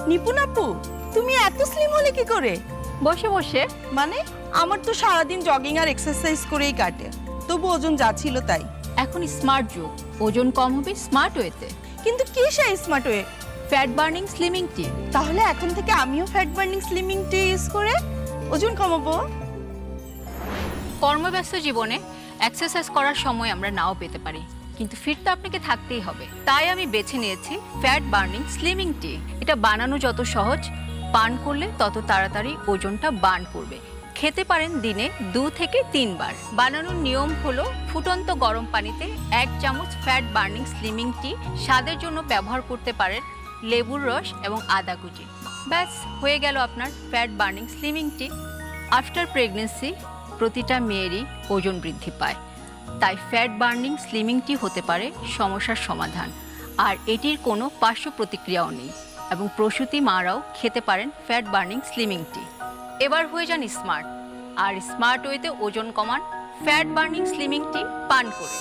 নিপুণ আপু, তুমি এত স্লিম হলে কি করে? বসে বসে। মানে আমার তো সারাদিন জগিং আর এক্সারসাইজ করেই কাটে, তবু ওজন যা ছিল তাই। এখন স্মার্ট যুগ, ওজন কম হবে স্মার্ট ওয়েতে। কিন্তু কি সেই smart way? Fat burning slimming টি। তাহলে এখন থেকে আমিও ফ্যাট বার্নিং স্লিমিং টি ইউজ করে ওজন কমাবো। কর্মব্যস্ত জীবনে এক্সারসাইজ করার সময় আমরা নাও পেতে পারি, কিন্তু ফিট তো আপনাকে থাকতেই হবে। তাই আমি বেছে নিয়েছি ফ্যাট বার্নিং স্লিমিং টি। এটা বানানো যত সহজ, পান করলে তত তাড়াতাড়ি ওজনটা বার্ন করবে। খেতে পারেন দিনে 2 থেকে 3 বার। বানানোর নিয়ম হলো ফুটন্ত গরম পানিতে 1 চামচ ফ্যাট বার্নিং স্লিমিং টি। স্বাদের জন্য ব্যবহার করতে পারেন লেবুর রস এবং আদা কুচি। ব্যাস হয়ে গেল আপনার ফ্যাট বার্নিং স্লিমিং টি। আফটার প্রেগনেন্সি প্রতিটা মেয়েরই ওজন বৃদ্ধি পায়, তাই ফ্যাট বার্নিং স্লিমিং টি হতে পারে সমস্যার সমাধান। আর এটির কোনো পার্শ্ব প্রতিক্রিয়াও নেই, এবং প্রসূতি মারাও খেতে পারেন ফ্যাট বার্নিং স্লিমিং টি। এবার হয়ে যান স্মার্ট, আর স্মার্ট ওয়েতে ওজন কমান ফ্যাট বার্নিং স্লিমিং টি পান করে।